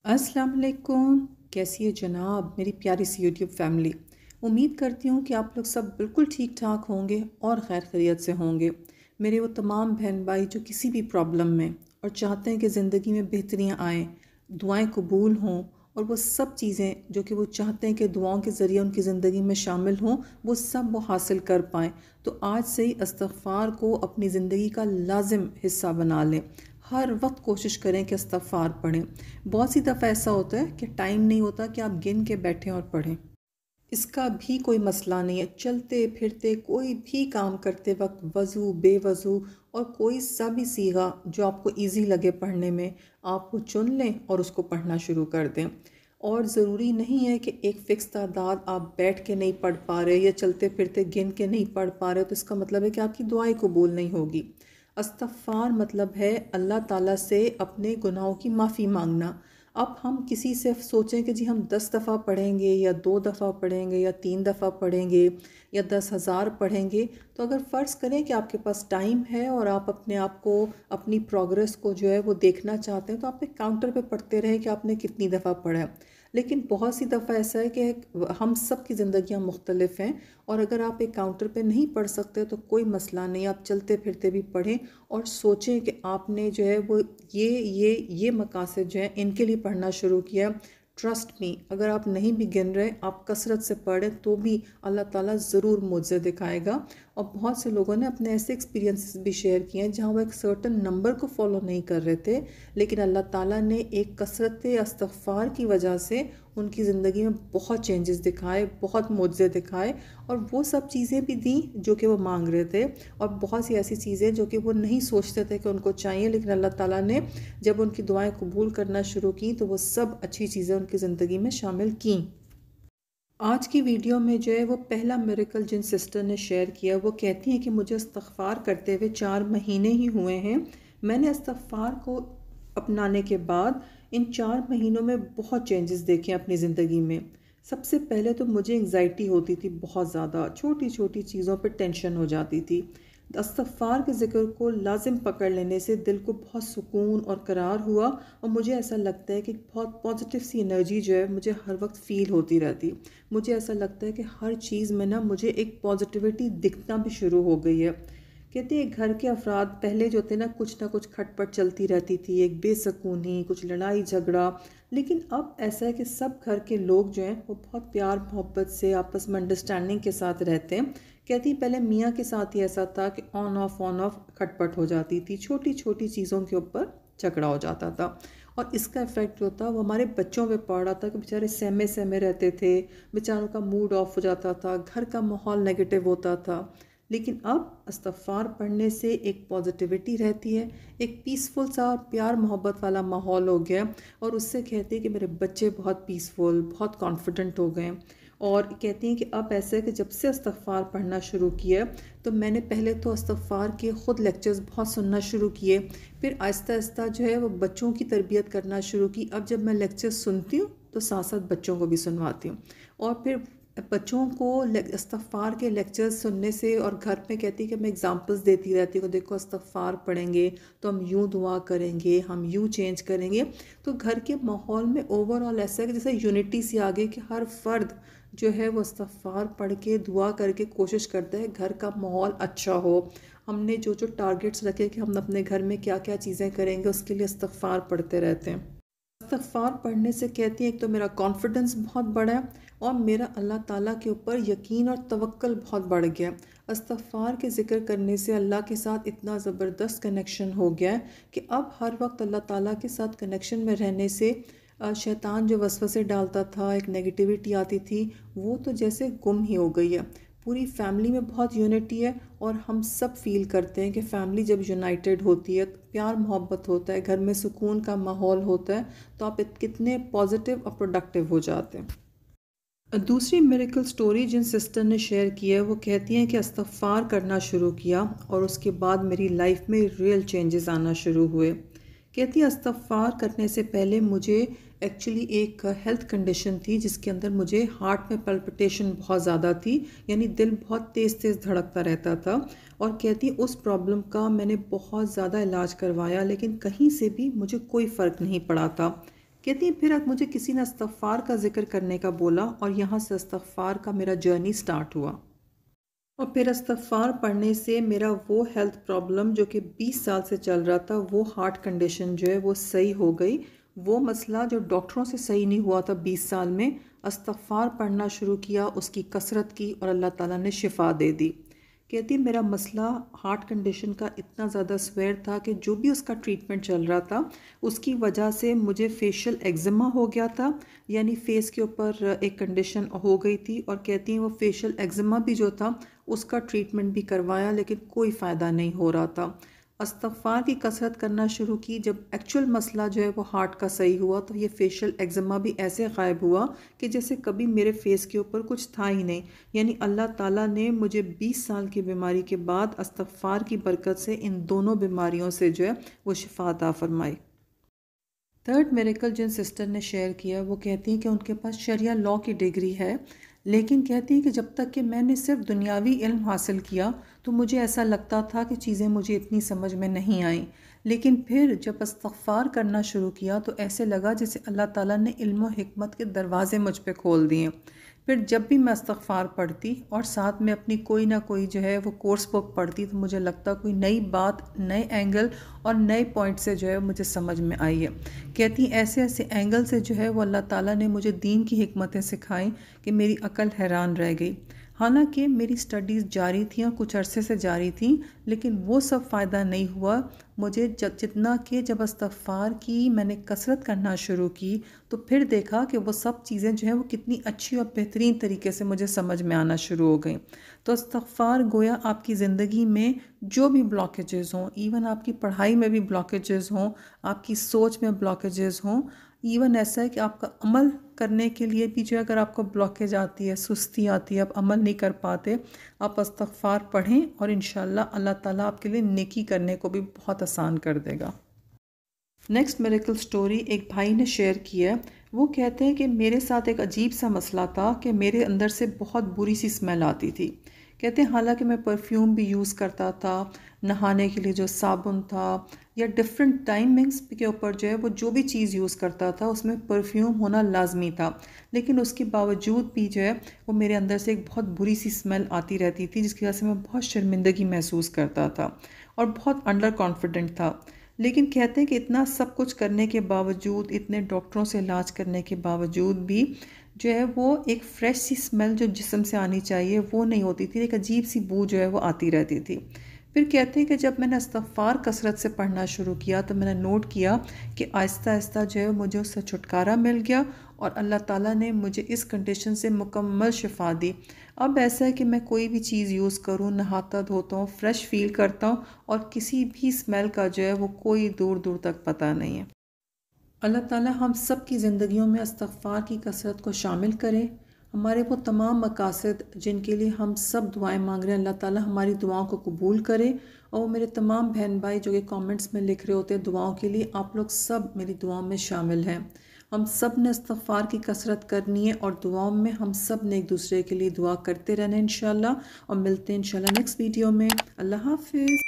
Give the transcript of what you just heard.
अस्सलाम वालेकुम। कैसी है जनाब मेरी प्यारी सी यूट्यूब फैमिली। उम्मीद करती हूँ कि आप लोग सब बिल्कुल ठीक ठाक होंगे और खैर खैरियत से होंगे। मेरे वो तमाम बहन भाई जो किसी भी प्रॉब्लम में और चाहते हैं कि ज़िंदगी में बेहतरियाँ आएँ, दुआएं कबूल हों और वो सब चीज़ें जो कि वो चाहते हैं कि दुआओं के ज़रिए उनकी ज़िंदगी में शामिल हों, वो सब वो हासिल कर पाएँ, तो आज से ही इस्तग़फ़ार को अपनी ज़िंदगी का लाज़िम हिस्सा बना लें। हर वक्त कोशिश करें कि इस्तग़फ़ार पढ़ें। बहुत सी दफ़ा ऐसा होता है कि टाइम नहीं होता कि आप गिन के बैठें और पढ़ें। इसका भी कोई मसला नहीं है। चलते फिरते कोई भी काम करते वक्त वज़ू बेवज़ू और कोई सा भी सीगा जो आपको इजी लगे पढ़ने में, आप वो चुन लें और उसको पढ़ना शुरू कर दें। और ज़रूरी नहीं है कि एक फ़िक्स तादाद आप बैठ के नहीं पढ़ पा रहे या चलते फिरते गिन के नहीं पढ़ पा रहे, तो इसका मतलब है कि आपकी दुआएं कबूल नहीं होगी। इस्तग़फ़ार मतलब है अल्लाह ताला से अपने गुनाहों की माफ़ी मांगना। अब हम किसी से सोचें कि जी हम 10 दफ़ा पढ़ेंगे या 2 दफ़ा पढ़ेंगे या 3 दफ़ा पढ़ेंगे या 10,000 पढ़ेंगे, तो अगर फ़र्ज़ करें कि आपके पास टाइम है और आप अपने आप को, अपनी प्रोग्रेस को जो है वो देखना चाहते हैं, तो आप एक काउंटर पे पढ़ते रहें कि आपने कितनी दफ़ा पढ़ा है। लेकिन बहुत सी दफ़ा ऐसा है कि हम सब की ज़िंदगियाँ मुख्तलिफ हैं और अगर आप एक काउंटर पे नहीं पढ़ सकते तो कोई मसला नहीं, आप चलते फिरते भी पढ़ें और सोचें कि आपने जो है वो ये मकासद जो है इनके लिए पढ़ना शुरू किया। ट्रस्ट मी, अगर आप नहीं भी गिन रहे, आप कसरत से पढ़ें तो भी अल्लाह ताला ज़रूर मुझे दिखाएगा। और बहुत से लोगों ने अपने ऐसे एक्सपीरियंसेस भी शेयर किए हैं जहाँ वो एक सर्टन नंबर को फॉलो नहीं कर रहे थे, लेकिन अल्लाह ताला ने एक कसरत इस्तग़फ़ार की वजह से उनकी ज़िंदगी में बहुत चेंजेस दिखाए, बहुत मुझे दिखाए और वो सब चीज़ें भी दी जो कि वो मांग रहे थे। और बहुत सी ऐसी चीज़ें जो कि वो नहीं सोचते थे कि उनको चाहिए, लेकिन अल्लाह ताला ने जब उनकी दुआएं कबूल करना शुरू की तो वो सब अच्छी चीज़ें उनकी ज़िंदगी में शामिल की। आज की वीडियो में जो है वो पहला मिरेकल जिन सिस्टर ने शेयर किया, वो कहती हैं कि मुझे इस्तग़फ़ार करते हुए 4 महीने ही हुए हैं। मैंने इस्तग़फ़ार को अपनाने के बाद इन 4 महीनों में बहुत चेंजेस देखे हैं अपनी ज़िंदगी में। सबसे पहले तो मुझे एंग्ज़ायटी होती थी बहुत ज़्यादा, छोटी-छोटी चीज़ों पे टेंशन हो जाती थी। इस्तग़फ़ार के ज़िक्र को लाज़िम पकड़ लेने से दिल को बहुत सुकून और करार हुआ और मुझे ऐसा लगता है कि बहुत पॉजिटिव सी एनर्जी जो है मुझे हर वक्त फ़ील होती रहती। मुझे ऐसा लगता है कि हर चीज़ में ना मुझे एक पॉजिटिविटी दिखना भी शुरू हो गई है। कहते हैं घर के अफराद पहले जो थे ना कुछ खटपट चलती रहती थी, एक बेसुकूनी, कुछ लड़ाई झगड़ा, लेकिन अब ऐसा है कि सब घर के लोग जो हैं वो बहुत प्यार मोहब्बत से आपस में अंडरस्टैंडिंग के साथ रहते हैं। कहती पहले मियाँ के साथ ही ऐसा था कि ऑन ऑफ खटपट हो जाती थी, छोटी छोटी चीज़ों के ऊपर झगड़ा हो जाता था और इसका इफ़ेक्ट जो था वो हमारे बच्चों पे पड़ रहा था कि बेचारे सहमे सहमे रहते थे, बेचारों का मूड ऑफ हो जाता था, घर का माहौल नेगेटिव होता था। लेकिन अब इस्तग़फ़ार पढ़ने से एक पॉजिटिविटी रहती है, एक पीसफुल सा प्यार मोहब्बत वाला माहौल हो गया और उससे कहती है कि मेरे बच्चे बहुत पीसफुल, बहुत कॉन्फिडेंट हो गए। और कहती हैं कि अब ऐसा है कि जब से इस्तग़फ़ार पढ़ना शुरू किया, तो मैंने पहले तो इस्तग़फ़ार के ख़ुद लेक्चर्स बहुत सुनना शुरू किए, फिर आहिस्ता आहिस्ता जो है वो बच्चों की तरबियत करना शुरू की। अब जब मैं लेक्चर्स सुनती हूँ तो साथ साथ बच्चों को भी सुनवाती हूँ और फिर बच्चों को इस्तग़फ़ार के लेक्चर्स सुनने से और घर में कहती कि मैं एग्ज़ाम्पल्स देती रहती हूँ, देखो इस्तग़फ़ार पढ़ेंगे तो हम यूँ दुआ करेंगे, हम यूँ चेंज करेंगे। तो घर के माहौल में ओवरऑल ऐसा है कि जैसे यूनिटी सी आ गई कि हर फ़र्द जो है वो इस्तग़फ़ार पढ़ के दुआ करके कोशिश करता है घर का माहौल अच्छा हो। हमने जो जो टारगेट्स रखे कि हम अपने घर में क्या क्या चीज़ें करेंगे, उसके लिए इस्तग़फ़ार पढ़ते रहते हैं। इस्तग़फ़ार पढ़ने से कहती हैं एक तो मेरा कॉन्फिडेंस बहुत बढ़ा है और मेरा अल्लाह ताला के ऊपर यकीन और तवक्कुल बहुत बढ़ गया। इस्तग़फ़ार के ज़िक्र करने से अल्लाह के साथ इतना ज़बरदस्त कनेक्शन हो गया है कि अब हर वक्त अल्लाह ताला के साथ कनेक्शन में रहने से शैतान जो वसवसे डालता था, एक नेगेटिविटी आती थी, वो तो जैसे गुम ही हो गई है। पूरी फैमिली में बहुत यूनिटी है और हम सब फील करते हैं कि फैमिली जब यूनाइटेड होती है, प्यार मोहब्बत होता है, घर में सुकून का माहौल होता है, तो आप कितने पॉजिटिव और प्रोडक्टिव हो जाते हैं। दूसरी मिरेकल स्टोरी जिन सिस्टर ने शेयर की है, वो कहती हैं कि इस्तग़फ़ार करना शुरू किया और उसके बाद मेरी लाइफ में रियल चेंजेस आना शुरू हुए। कहती है इस्तग़फ़ार करने से पहले मुझे एक्चुअली एक हेल्थ कंडीशन थी जिसके अंदर मुझे हार्ट में पल्पिटेशन बहुत ज़्यादा थी, यानी दिल बहुत तेज़ तेज़ धड़कता रहता था। और कहती उस प्रॉब्लम का मैंने बहुत ज़्यादा इलाज करवाया लेकिन कहीं से भी मुझे कोई फ़र्क नहीं पड़ा था। कहती हैं फिर अब मुझे किसी ने इस्तग़फ़ार का ज़िक्र करने का बोला और यहाँ से इस्तग़फ़ार का मेरा जर्नी स्टार्ट हुआ। और फिर इस्तग़फ़ार पढ़ने से मेरा वो हेल्थ प्रॉब्लम जो कि 20 साल से चल रहा था, वो हार्ट कंडीशन जो है वो सही हो गई। वो मसला जो डॉक्टरों से सही नहीं हुआ था 20 साल में, इस्तग़फ़ार पढ़ना शुरू किया, उसकी कसरत की और अल्लाह ताला ने शिफ़ा दे दी। कहती मेरा मसला हार्ट कंडीशन का इतना ज़्यादा स्वेयर था कि जो भी उसका ट्रीटमेंट चल रहा था उसकी वजह से मुझे फेशियल एक्जिमा हो गया था, यानी फेस के ऊपर एक कंडीशन हो गई थी। और कहती हैं वो फेशियल एक्जिमा भी जो था उसका ट्रीटमेंट भी करवाया लेकिन कोई फ़ायदा नहीं हो रहा था। इस्तग़फ़ार की कसरत करना शुरू की, जब एक्चुअल मसला जो है वो हार्ट का सही हुआ तो ये फेशियल एक्जिमा भी ऐसे गायब हुआ कि जैसे कभी मेरे फेस के ऊपर कुछ था ही नहीं। यानी अल्लाह ताला ने मुझे 20 साल की बीमारी के बाद इस्तग़फ़ार की बरकत से इन दोनों बीमारियों से जो है वो शिफ़ा अता फ़रमाई। थर्ड मिरेकल जिन सिस्टर ने शेयर किया वो कहती हैं कि उनके पास शरिया लॉ की डिग्री है, लेकिन कहती हैं कि जब तक कि मैंने सिर्फ दुनियावी इल्म हासिल किया तो मुझे ऐसा लगता था कि चीज़ें मुझे इतनी समझ में नहीं आईं। लेकिन फिर जब इस्तग़फ़ार करना शुरू किया तो ऐसे लगा जैसे अल्लाह ताला ने इल्म और हिकमत के दरवाज़े मुझ पे खोल दिए। फिर जब भी मैं इस्तग़फ़ार पढ़ती और साथ में अपनी कोई ना कोई जो है वो कोर्स बुक पढ़ती तो मुझे लगता कोई नई बात, नए एंगल और नए पॉइंट से जो है मुझे समझ में आई है। कहती ऐसे ऐसे एंगल से जो है वो अल्लाह ताला ने मुझे दीन की हिकमतें सिखाई कि मेरी अकल हैरान रह गई। हालांकि मेरी स्टडीज़ जारी थी, कुछ अरसे से जारी थी, लेकिन वो सब फ़ायदा नहीं हुआ मुझे। जितना कि जब इस्तग़फ़ार की मैंने कसरत करना शुरू की तो फिर देखा कि वो सब चीज़ें जो हैं वो कितनी अच्छी और बेहतरीन तरीके से मुझे समझ में आना शुरू हो गई। तो इस्तग़फ़ार गोया आपकी ज़िंदगी में जो भी ब्लॉकेजेस हों, इवन आपकी पढ़ाई में भी ब्लॉकेजेस हों, आपकी सोच में ब्लॉकेजेस हों, इवन ऐसा है कि आपका अमल करने के लिए भी जो अगर आपको ब्लॉकेज आती है, सुस्ती आती है, आप अमल नहीं कर पाते, आप इस्तग़फ़ार पढ़ें और इंशाअल्लाह अल्लाह ताला आपके लिए नेकी करने को भी बहुत आसान कर देगा। नेक्स्ट मिरेकल स्टोरी एक भाई ने शेयर की है। वो कहते हैं कि मेरे साथ एक अजीब सा मसला था कि मेरे अंदर से बहुत बुरी सी स्मेल आती थी। कहते हैं हालांकि मैं परफ्यूम भी यूज़ करता था, नहाने के लिए जो साबुन था या डिफरेंट टाइमिंग्स के ऊपर जो है वो जो भी चीज़ यूज़ करता था उसमें परफ्यूम होना लाजमी था, लेकिन उसके बावजूद भी जो है वो मेरे अंदर से एक बहुत बुरी सी स्मेल आती रहती थी जिसकी वजह से मैं बहुत शर्मिंदगी महसूस करता था और बहुत अंडर कॉन्फिडेंट था। लेकिन कहते हैं कि इतना सब कुछ करने के बावजूद, इतने डॉक्टरों से इलाज करने के बावजूद भी जो है वो एक फ़्रेश सी स्मेल जो जिस्म से आनी चाहिए वो नहीं होती थी, एक अजीब सी बू जो है वो आती रहती थी। फिर कहते हैं कि जब मैंने इस्तग़फ़ार कसरत से पढ़ना शुरू किया तो मैंने नोट किया कि आहिस्ता आहिस्ता जो है मुझे उससे छुटकारा मिल गया और अल्लाह ताला ने मुझे इस कंडीशन से मुकम्मल शिफा दी। अब ऐसा है कि मैं कोई भी चीज़ यूज़ करूँ, नहाता धोता हूँ, फ्रेश फ़ील करता हूँ और किसी भी स्मेल का जो है वो कोई दूर दूर तक पता नहीं है। अल्लाह ताला हम सब की ज़िंदगियों में इस्तग़फ़ार की कसरत को शामिल करे। हमारे वो तमाम मकासद जिनके लिए हम सब दुआएं मांग रहे हैं, अल्लाह ताला हमारी दुआओं को कबूल करे। और मेरे तमाम बहन भाई जो कि कमेंट्स में लिख रहे होते हैं दुआओं के लिए, आप लोग सब मेरी दुआओं में शामिल हैं। हम सब ने इस्तग़फ़ार की कसरत करनी है और दुआओं में हम सब ने एक दूसरे के लिए दुआ करते रहना इंशाअल्लाह। और मिलते हैं इंशाअल्लाह नेक्स्ट वीडियो में। अल्लाह हाफ़िज़।